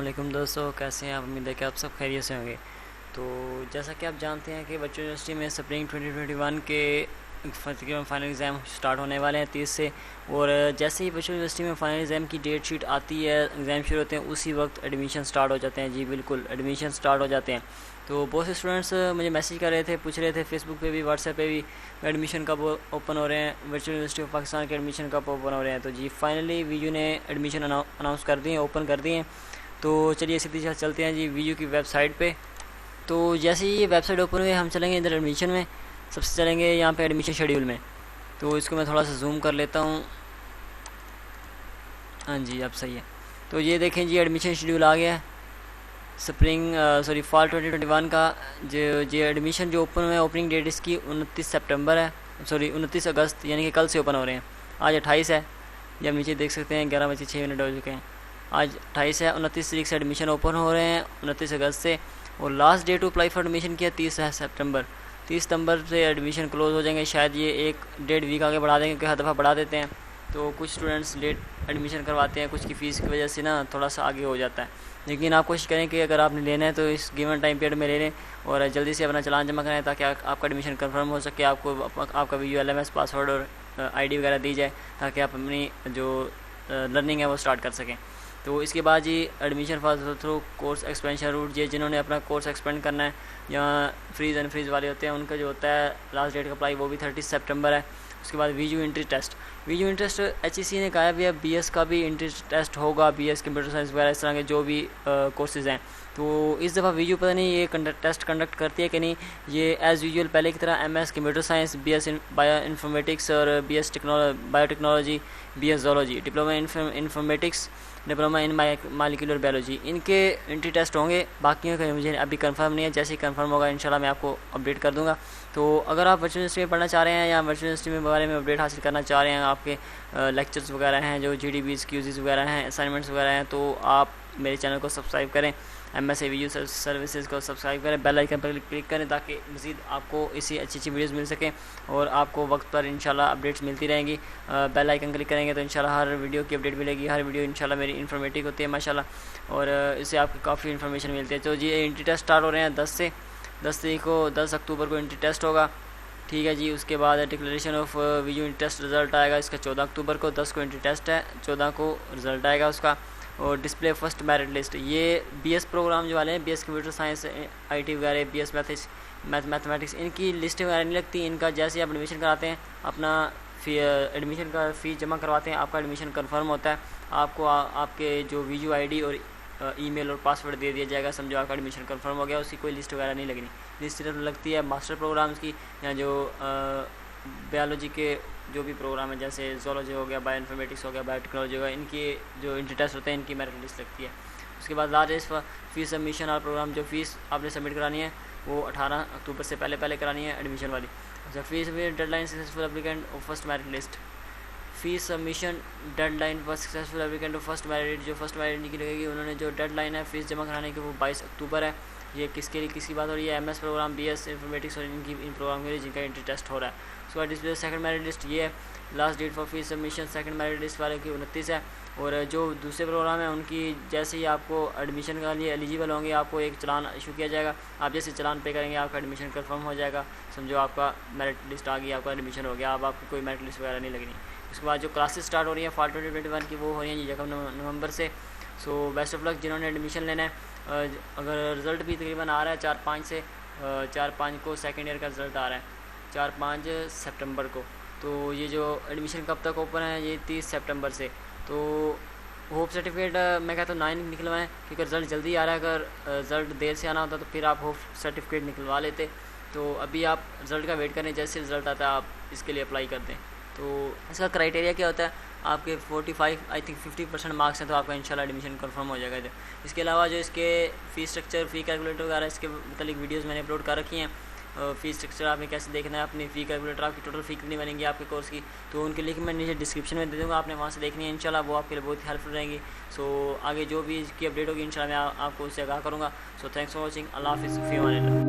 वालेकुम दोस्तों, कैसे हैं आप? उम्मीद है कि आप सब खैरियत से होंगे। तो जैसा कि आप जानते हैं कि बच्चों यूनिवर्सिटी में स्प्रिंग 2021 के तकरीबन फाइनल एग्ज़ाम स्टार्ट होने वाले हैं 30 से। और जैसे ही बच्चों यूनिवर्सिटी में फाइनल एग्ज़ाम की डेट शीट आती है, एग्ज़ाम शुरू होते हैं, उसी वक्त एडमिशन स्टार्ट हो जाते हैं। जी बिल्कुल, एडमिशन स्टार्ट हो जाते हैं। तो बहुत से स्टूडेंट्स मुझे मैसेज कर रहे थे, पूछ रहे थे फेसबुक पे भी, व्हाट्सएप पे भी, एडमिशन कब ओपन हो रहे हैं, वर्चुअल यूनिवर्सिटी ऑफ पाकिस्तान के एडमिशन कब ओपन हो रहे हैं। तो जी फाइनली वीयू ने एडमिशन अनाउंस कर दिए, ओपन कर दिए। तो चलिए सीधी से चलते हैं जी वीयू की वेबसाइट पे। तो जैसे ही ये वेबसाइट ओपन हुई, हम चलेंगे इधर एडमिशन में। सबसे चलेंगे यहाँ पे एडमिशन शेड्यूल में। तो इसको मैं थोड़ा सा जूम कर लेता हूँ। हाँ जी, अब सही है। तो ये देखें जी, एडमिशन शेड्यूल आ गया है फॉल 2021 का। जो एडमिशन जो ओपन हुआ है, ओपनिंग डेट इसकी 29 अगस्त, यानी कि कल से ओपन हो रहे हैं। आज 28 है, ये आप नीचे देख सकते हैं, 11:06 हो चुके हैं। आज 28 है, 29 तारीख से एडमिशन ओपन हो रहे हैं, 29 अगस्त से। और last date to apply for admission किया 30 है सितंबर। 30 सितंबर से एडमिशन क्लोज हो जाएंगे। शायद ये 1-1.5 वीक आगे बढ़ा देंगे, क्योंकि हर दफ़ा बढ़ा देते हैं। तो कुछ स्टूडेंट्स लेट एडमिशन करवाते हैं, कुछ की फ़ीस की वजह से ना थोड़ा सा आगे हो जाता है। लेकिन आप कोशिश करें कि अगर आपने लेना है तो इस गिवन टाइम पीरियड में ले लें और जल्दी से अपना चालान जमा करें, ताकि आपका एडमिशन कंफर्म हो सके। आपको आपका VULMS पासवर्ड और ID वगैरह दी जाए, ताकि आप अपनी जो लर्निंग है वो स्टार्ट कर सकें। तो इसके बाद जी admission for through course expansion route, ये जिन्होंने अपना कोर्स एक्सपेंड करना है, या फ्रीज़ एंड फ्रीज़ वाले होते हैं, उनका जो होता है लास्ट डेट का अप्लाई, वो भी 30 सितंबर है। उसके बाद वीयू इंट्री टेस्ट HEC ने कहा भी है, BS का भी इंट्री टेस्ट होगा, BS कंप्यूटर साइंस वगैरह इस तरह के जो भी कोर्सेज़ हैं। तो इस दफ़ा वीयू पता नहीं ये टेस्ट कंडक्ट करती है कि नहीं। ये एज़ यूजुअल पहले की तरह MS computer science, BS bio informatics और BS biotechnology, BS zoology, diploma informatics, diploma in molecular biology, इनके एंट्री टेस्ट होंगे। बाकियों का मुझे अभी कंफर्म नहीं है, जैसे ही कंफर्म होगा इंशाल्लाह मैं आपको अपडेट कर दूंगा। तो अगर आप वर्चुअल यूनिवर्सिटी में पढ़ना चाह रहे हैं या वर्चुअल यूनिवर्सिटी में बारे में अपडेट हासिल करना चाह रहे हैं, आपके लेक्चर्स वगैरह हैं, जो GDBs क्यूज़ीज़ वगैरह हैं, असाइनमेंट्स वगैरह हैं, तो आप मेरे चैनल को सब्सक्राइब करें, MSA VU सर्विसेज को सब्सक्राइब करें, बेल आइकन पर क्लिक करें, ताकि मज़ीद आपको इसी अच्छी वीडियोस मिल सकें और आपको वक्त पर इंशाल्लाह अपडेट्स मिलती रहेंगी। बेल आइकन क्लिक करेंगे तो इंशाल्लाह हर वीडियो की अपडेट मिलेगी। हर वीडियो इंशाल्लाह मेरी इन्फॉर्मेटिव होती है माशाल्लाह, और इससे आपको काफ़ी इन्फॉर्मेशन मिलती है। तो जी एंट्री टेस्ट स्टार्ट हो रहे हैं 10 अक्टूबर को एंट्री टेस्ट होगा, ठीक है जी। उसके बाद declaration of VU test result आएगा इसका 14 अक्टूबर को। 10 को एंट्री टेस्ट है, 14 को रिज़ल्ट आएगा उसका। और डिस्प्ले फर्स्ट मेरिट लिस्ट, ये BS प्रोग्राम जो वाले हैं, BS कंप्यूटर साइंस, IT वगैरह, BS मैथमेटिक्स, इनकी लिस्ट वगैरह नहीं लगती। इनका जैसे आप एडमिशन कराते हैं, अपना एडमिशन का फ़ीस जमा करवाते हैं, आपका एडमिशन कंफर्म होता है। आपको आपके जो VU ID और ईमेल और पासवर्ड दे दिया जाएगा, समझो आपका एडमिशन कंफर्म हो गया। उसकी कोई लिस्ट वगैरह नहीं लगनी। लिस्ट सिर्फ लगती है मास्टर प्रोग्राम्स की, या जो बायोलॉजी के जो भी प्रोग्राम है, जैसे ज़ूलॉजी हो गया, बायो इन्फॉर्मेटिक्स हो गया, बायोटेक्नोलॉजी हो गया, इनकी जो एंट्री टेस्ट होते हैं, इनकी मेरिट लिस्ट लगती है। उसके बाद लास्ट फीस सबमिशन और प्रोग्राम, जो फ़ीस आपने सबमिट करानी है वो 18 अक्टूबर से पहले करानी है एडमिशन वाली। अच्छा, फीस डेडलाइन सक्सेसफुल एप्लीकेंट और first merit list, fees submission deadline for successful applicant और फर्स्ट मेरिट, जो फर्स्ट मेरिट की लगेगी, उन्होंने जो डेडलाइन है फ़ीस जमा कराने की वो 22 अक्टूबर है। ये किसके लिए, किसकी बात हो रही है? MS प्रोग्राम, BS इन्फॉर्मेटिक्स और इन प्रोग्राम के लिए जिनका एंट्री टेस्ट हो रहा है। उसके बाद डिस्प्ले सेकंड मेरिट लिस्ट, ये है last date for fees submission second merit list वाले की 29 है। और जो दूसरे प्रोग्राम है उनकी जैसे ही आपको एडमिशन के लिए एलिजिबल होंगे, आपको एक चलान इशू किया जाएगा। आप जैसे चलान पे करेंगे, आपका एडमिशन कंफर्म हो जाएगा। समझो आपका मेरिट लिस्ट आ गई, आपका एडमिशन हो गया, अब आपकी कोई मेरिट लिस्ट वगैरह नहीं लगनी। उसके बाद जो क्लासेस स्टार्ट हो रही हैं फॉल 2021 की, वो हो रही हैं 1 नवंबर से। सो बेस्ट ऑफ लक जिन्होंने एडमिशन लेना है। अगर रिज़ल्ट भी तकरीबन आ रहा है 4-5 को सेकेंड ईयर का रिज़ल्ट आ रहा है, 4-5 सितंबर को। तो ये जो एडमिशन कब तक ओपन है, ये 30 सितंबर से। तो होप सर्टिफिकेट मैं कहता हूँ 9 निकलवाएँ, क्योंकि रिज़ल्ट जल्दी आ रहा है। अगर रिज़ल्ट देर से आना होता तो फिर आप होप सर्टिफिकेट निकलवा लेते। तो अभी आप रिज़ल्ट का वेट करें, जैसे रिज़ल्ट आता है आप इसके लिए अप्लाई कर दें। तो इसका क्राइटेरिया क्या होता है? आपके 45 आई थिंक 50% मार्क्स हैं तो आपका इंशाल्लाह एडमिशन कंफर्म हो जाएगा। इसके अलावा जो इसके फ़ीस स्ट्रक्चर, फ़ी कैलकुलेटर वगैरह, इसके मतलब वीडियोस मैंने अपलोड कर रखी हैं। फ़ीस स्ट्रक्चर आपने कैसे देखना है, अपनी फ़ी कैलकुलेटर, आपकी टोटल फ़ी कितनी बनेगी आपके कोर्स की, तो उनके लिंक मैं नीचे डिस्क्रिप्शन में दे दूँगा, आपने वहाँ से देखनी है। इंशाल्लाह वो आपके लिए बहुत ही हेल्पफुल रहेंगी। सो आगे जो भी इसकी अपडेट होगी इंशाल्लाह मैं आपको उससे आगाह करूँगा। So thanks for watching. अल्लाह हाफ़िज़, फ़ी अमान अल्लाह।